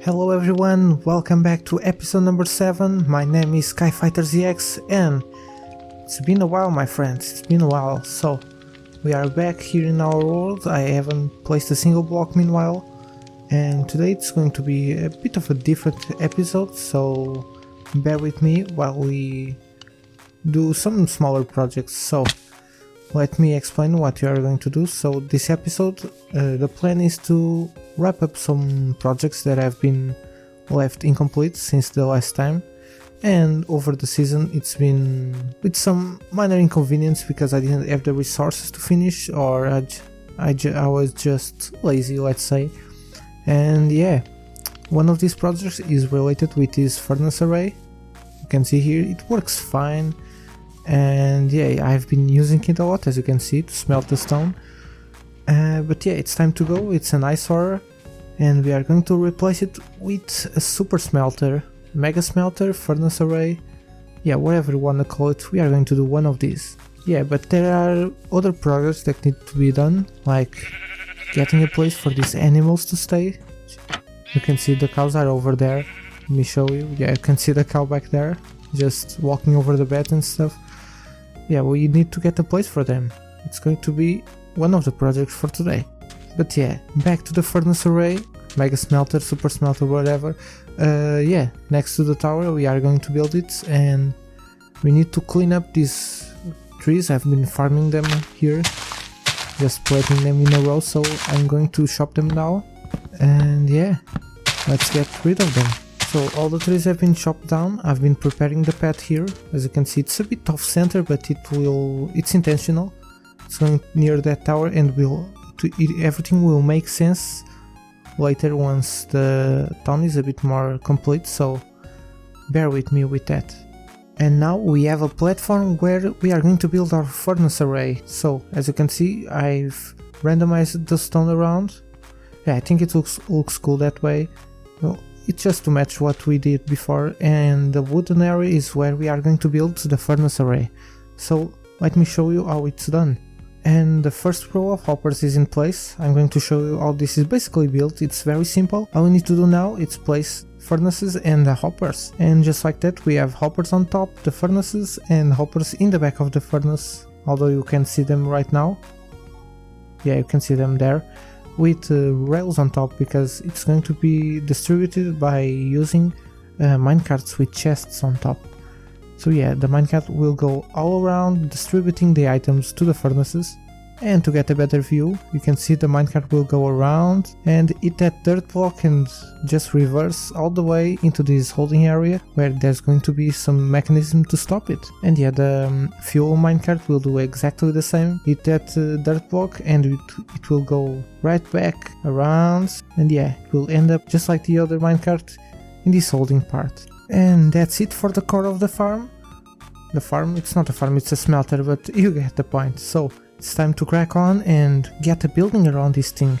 Hello everyone, welcome back to episode number 7. My name is SkyfighterZX and it's been a while, my friends, it's been a while. So we are back here in our world. I haven't placed a single block meanwhile, and today it's going to be a bit of a different episode, so bear with me while we do some smaller projects. So let me explain what we are going to do. So this episode, the plan is to wrap up some projects that have been left incomplete since the last time, and over the season it's been with some minor inconvenience because I didn't have the resources to finish, or I was just lazy, let's say. And yeah, one of these projects is related with this furnace array. You can see here it works fine. And yeah, I've been using it a lot, as you can see, to smelt the stone. But yeah, it's time to go. It's an eyesore, and we are going to replace it with a super smelter, mega smelter, furnace array, yeah, whatever you want to call it. We are going to do one of these. Yeah, but there are other projects that need to be done, like getting a place for these animals to stay. You can see the cows are over there. Let me show you. Yeah, you can see the cow back there, just walking over the bed and stuff. Yeah, we need to get a place for them. It's going to be one of the projects for today. But yeah, back to the furnace array, mega smelter, super smelter, whatever. Yeah, next to the tower we are going to build it, and we need to clean up these trees. I've been farming them here, just planting them in a row, so I'm going to chop them now. And yeah, let's get rid of them. So all the trees have been chopped down. I've been preparing the path here. As you can see, it's a bit off center, but it's intentional. It's going near that tower, and everything will make sense later once the town is a bit more complete, so bear with me with that. And now we have a platform where we are going to build our furnace array. So as you can see, I've randomized the stone around. Yeah, I think it looks cool that way. Well, it's just to match what we did before, and the wooden area is where we are going to build the furnace array. So let me show you how it's done. And the first row of hoppers is in place. I'm going to show you how this is basically built. It's very simple. All we need to do now is place furnaces and the hoppers. And just like that, we have hoppers on top, the furnaces, and hoppers in the back of the furnace, although you can see them right now. Yeah, you can see them there, with rails on top, because it's going to be distributed by using minecarts with chests on top. So yeah, the minecart will go all around distributing the items to the furnaces. And to get a better view, you can see the minecart will go around and hit that dirt block and just reverse all the way into this holding area, where there's going to be some mechanism to stop it. And yeah, the fuel minecart will do exactly the same. Hit that dirt block and it will go right back around, and yeah, it will end up just like the other minecart in this holding part. And that's it for the core of the farm. The farm, it's not a farm, it's a smelter, but you get the point. So it's time to crack on and get a building around this thing.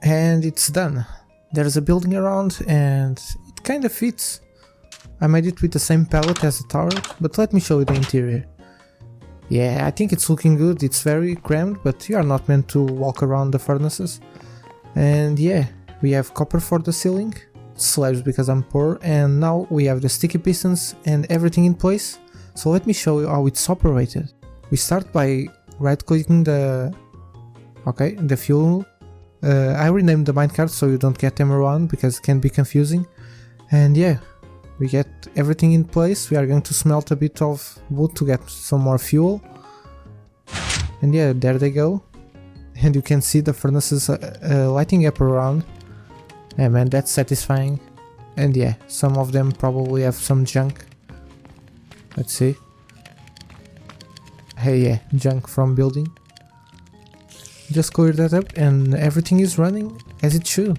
And it's done. There's a building around and it kind of fits. I made it with the same palette as the tower, but let me show you the interior. Yeah, I think it's looking good. It's very crammed, but you are not meant to walk around the furnaces. And yeah, we have copper for the ceiling, slabs because I'm poor, and now we have the sticky pistons and everything in place. So let me show you how it's operated. We start by right clicking the fuel I renamed the minecarts so you don't get them around because it can be confusing. And yeah, we get everything in place. We are going to smelt a bit of wood to get some more fuel. And yeah, there they go. And you can see the furnaces lighting up around. Yeah man, that's satisfying. And yeah, some of them probably have some junk. Let's see. Hey yeah, junk from building. Just clear that up and everything is running as it should.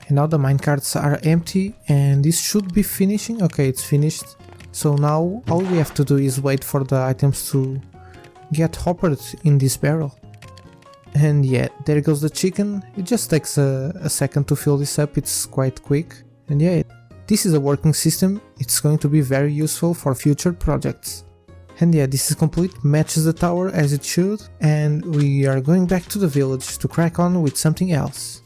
And now the minecarts are empty and this should be finishing. Okay, it's finished. So now all we have to do is wait for the items to get hoppered in this barrel. And yeah, there goes the chicken. It just takes a second to fill this up, it's quite quick. And yeah, this is a working system. It's going to be very useful for future projects. And yeah, this is complete, matches the tower as it should, and we are going back to the village to crack on with something else.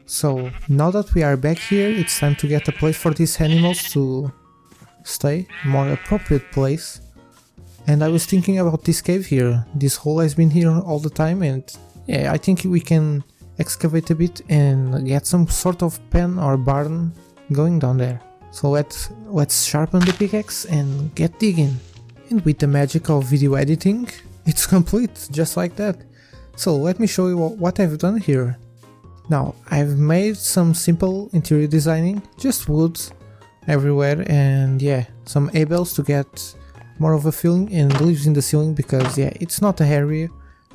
So now that we are back here, it's time to get a place for these animals to stay, more appropriate place. And I was thinking about this cave here. This hole has been here all the time, and yeah, I think we can excavate a bit and get some sort of pen or barn going down there. So let's sharpen the pickaxe and get digging. And with the magic of video editing, it's complete, just like that. So let me show you what I've done here. Now, I've made some simple interior designing, just wood everywhere, and yeah, some A-bells to get more of a feeling, and leaves in the ceiling because yeah, it's not a area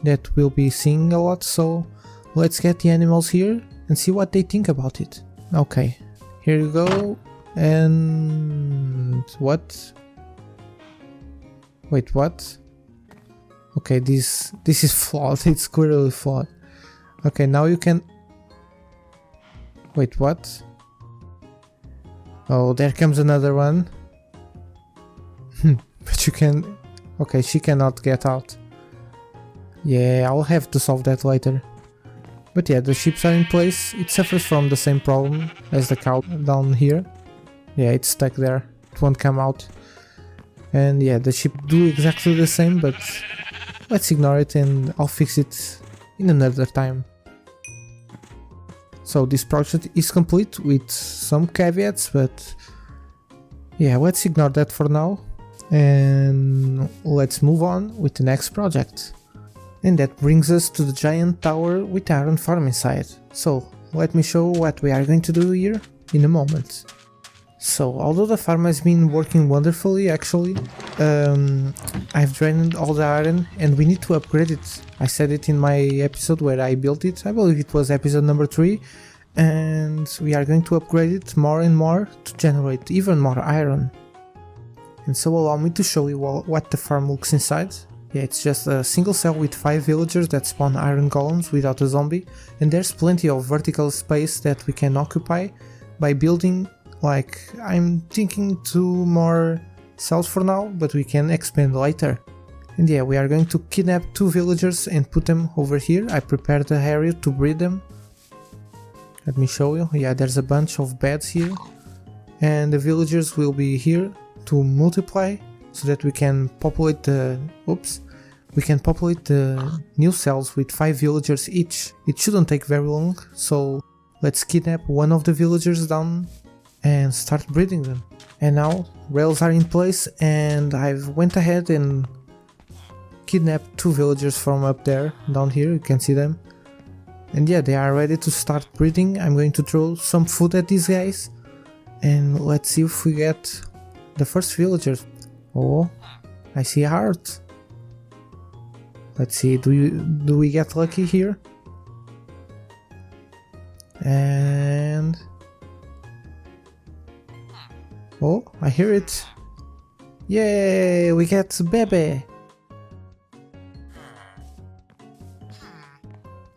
that we'll be seeing a lot, so let's get the animals here and see what they think about it. Okay, here you go, and what? Wait, what? Okay, this is flawed, it's clearly flawed. Okay, now you can... Wait, what? Oh, there comes another one. But you can... Okay, she cannot get out. Yeah, I'll have to solve that later. But yeah, the sheep are in place. It suffers from the same problem as the cow down here. Yeah, it's stuck there. It won't come out. And yeah, the sheep do exactly the same, but let's ignore it and I'll fix it in another time. So this project is complete with some caveats, but yeah, let's ignore that for now and let's move on with the next project. And that brings us to the giant tower with iron farm inside. So let me show what we are going to do here in a moment. So although the farm has been working wonderfully actually, I've drained all the iron and we need to upgrade it. I said it in my episode where I built it, I believe it was episode number 3, and we are going to upgrade it more and more to generate even more iron. And so allow me to show you what the farm looks inside. Yeah, it's just a single cell with 5 villagers that spawn iron golems without a zombie, and there's plenty of vertical space that we can occupy by building. Like, I'm thinking 2 more cells for now, but we can expand later. And yeah, we are going to kidnap 2 villagers and put them over here. I prepared the area to breed them. Let me show you. Yeah, there's a bunch of beds here. And the villagers will be here to multiply so that we can populate the... Oops. We can populate the new cells with 5 villagers each. It shouldn't take very long, so let's kidnap one of the villagers down and start breeding them. And now rails are in place and I've went ahead and kidnapped 2 villagers from up there, down here, you can see them. And yeah, they are ready to start breeding. I'm going to throw some food at these guys and let's see if we get the first villagers. Oh, I see a heart. Let's see, do we get lucky here? And... oh, I hear it. Yay, we get baby.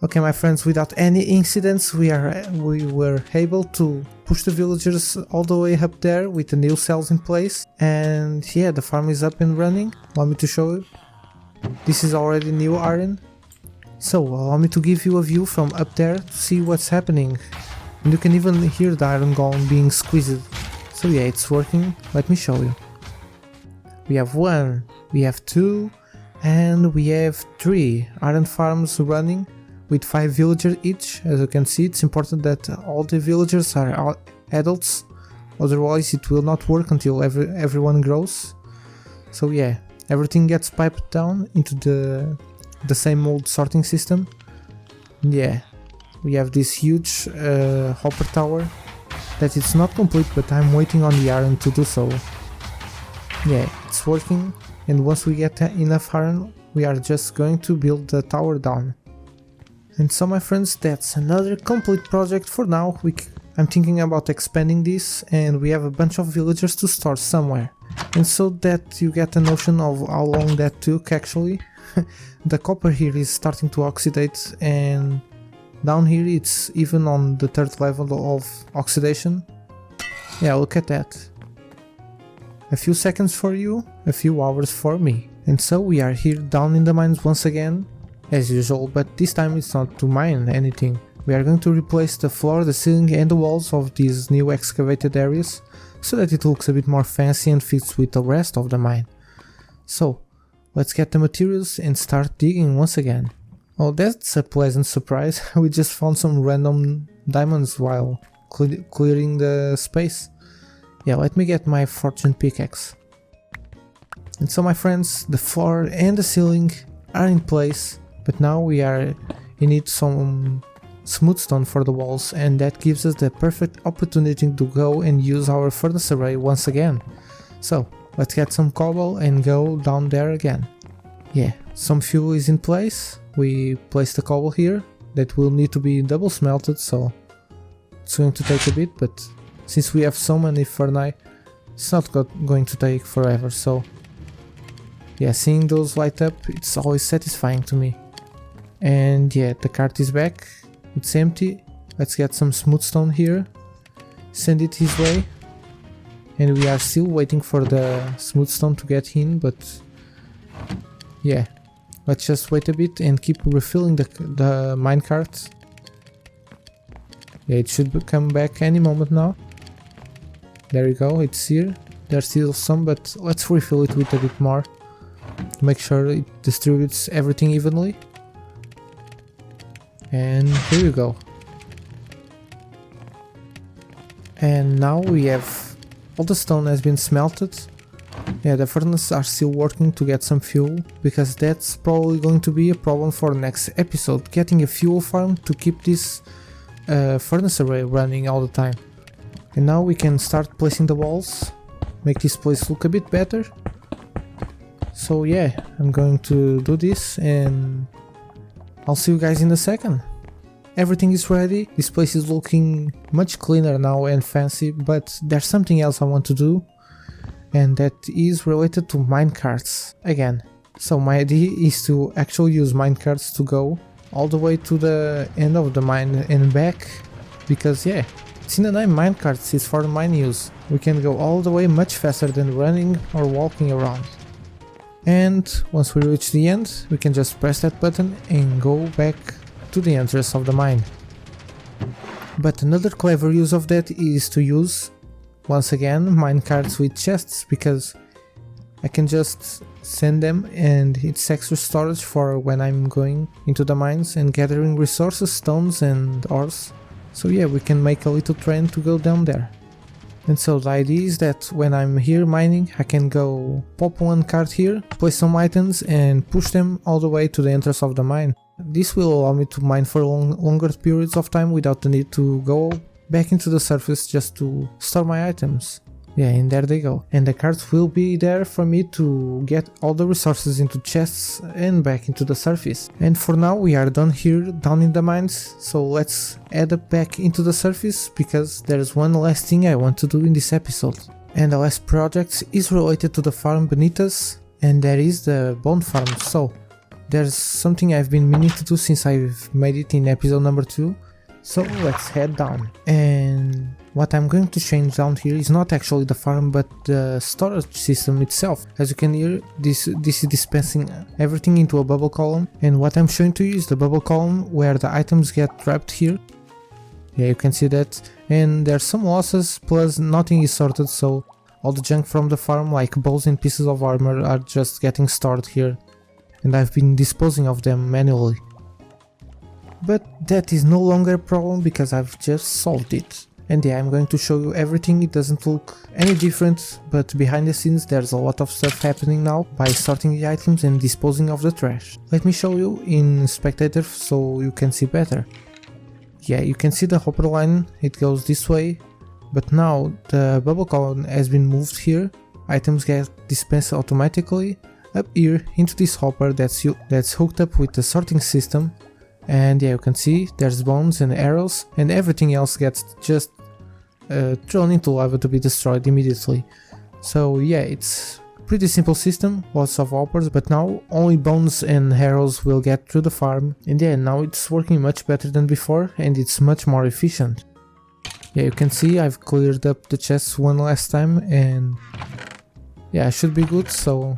Okay, my friends, without any incidents, we were able to push the villagers all the way up there with the new cells in place. And yeah, the farm is up and running. Allow me to show you. This is already new iron. So allow me to give you a view from up there to see what's happening. And you can even hear the iron golem being squeezed. So yeah, it's working. Let me show you. We have 1, we have 2, and we have 3 iron farms running with 5 villagers each. As you can see, it's important that all the villagers are adults, otherwise it will not work until everyone grows. So yeah, everything gets piped down into the same old sorting system. Yeah, we have this huge hopper tower that it's not complete, but I'm waiting on the iron to do so. Yeah, it's working, and once we get enough iron, we are just going to build the tower down. And so my friends, that's another complete project for now. I'm thinking about expanding this, and we have a bunch of villagers to store somewhere. And so that you get a notion of how long that took actually. The copper here is starting to oxidate, and down here it's even on the 3rd level of oxidation. Yeah, look at that. A few seconds for you, a few hours for me. And so we are here down in the mines once again, as usual, but this time it's not to mine anything. We are going to replace the floor, the ceiling and the walls of these new excavated areas, so that it looks a bit more fancy and fits with the rest of the mine. So, let's get the materials and start digging once again. Oh, that's a pleasant surprise. We just found some random diamonds while clearing the space. Yeah, let me get my fortune pickaxe. And so my friends, the floor and the ceiling are in place, but now we need some smooth stone for the walls, and that gives us the perfect opportunity to go and use our furnace array once again. So, let's get some cobble and go down there again. Yeah, some fuel is in place. We place the cobble here. That will need to be double smelted, so it's going to take a bit, but since we have so many furnace, it's not going to take forever. So yeah, seeing those light up, it's always satisfying to me. And yeah, the cart is back. It's empty. Let's get some smooth stone here. Send it his way. And we are still waiting for the smooth stone to get in, but yeah, let's just wait a bit and keep refilling the minecart. Yeah, it should come back any moment now. There you go, it's here. There's still some, but let's refill it with a bit more. Make sure it distributes everything evenly. And here you go. And now we have all the stone has been smelted. Yeah, the furnaces are still working to get some fuel, because that's probably going to be a problem for next episode, getting a fuel farm to keep this furnace array running all the time. And now we can start placing the walls, make this place look a bit better. So yeah, I'm going to do this and I'll see you guys in a second. Everything is ready, this place is looking much cleaner now and fancy, but there's something else I want to do, and that is related to minecarts again. So my idea is to actually use minecarts to go all the way to the end of the mine and back, because yeah, it's in the name minecarts, it's for mine use. We can go all the way much faster than running or walking around. And once we reach the end, we can just press that button and go back to the entrance of the mine. But another clever use of that is to use, once again, minecarts with chests, because I can just send them and it's extra storage for when I'm going into the mines and gathering resources, stones and ores. So yeah, we can make a little train to go down there. And so the idea is that when I'm here mining, I can go pop one cart here, place some items and push them all the way to the entrance of the mine. This will allow me to mine for longer periods of time without the need to go back into the surface just to store my items. Yeah, and there they go. And the carts will be there for me to get all the resources into chests and back into the surface. And for now we are done here down in the mines, so let's head up back into the surface, because there's one last thing I want to do in this episode. And the last project is related to the farm beneath us, and that is the bone farm. So there's something I've been meaning to do since I've made it in episode number 2. So let's head down. And what I'm going to change down here is not actually the farm, but the storage system itself. As you can hear, this is dispensing everything into a bubble column, and what I'm showing to you is the bubble column where the items get trapped here. Yeah, you can see that, and there's some losses, plus nothing is sorted, so all the junk from the farm, like bows and pieces of armor, are just getting stored here, and I've been disposing of them manually. But that is no longer a problem because I've just solved it. And yeah, I'm going to show you everything. It doesn't look any different, but behind the scenes there's a lot of stuff happening now by sorting the items and disposing of the trash. Let me show you in Spectator so you can see better. Yeah, you can see the hopper line, it goes this way, but now the bubble column has been moved here. Items get dispensed automatically up here into this hopper that's hooked up with the sorting system. And yeah, you can see there's bones and arrows, and everything else gets just thrown into lava to be destroyed immediately. So yeah, it's a pretty simple system, lots of hoppers, but now only bones and arrows will get through the farm. And yeah, now it's working much better than before, and it's much more efficient. Yeah, you can see I've cleared up the chests one last time, and yeah, I should be good, so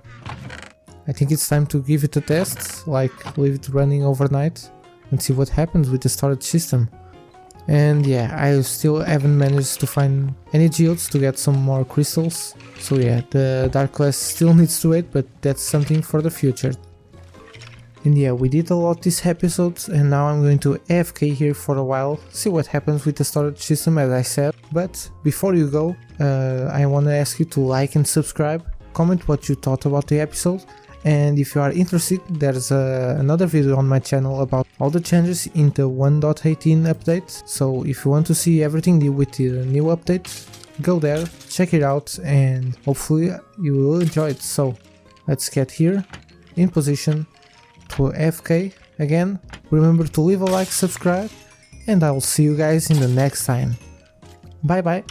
I think it's time to give it a test, like leave it running overnight and see what happens with the storage system. And yeah, I still haven't managed to find any geodes to get some more crystals, so yeah, the dark class still needs to wait, but that's something for the future. And yeah, we did a lot this episode, and now I'm going to AFK here for a while, see what happens with the storage system as I said. But before you go, I want to ask you to like and subscribe, comment what you thought about the episode, and if you are interested, there's another video on my channel about all the changes in the 1.18 update, so if you want to see everything new with the new update, go there, check it out, and hopefully you will enjoy it. So let's get here, in position, to AFK again. Remember to leave a like, subscribe, and I will see you guys in the next time. Bye bye!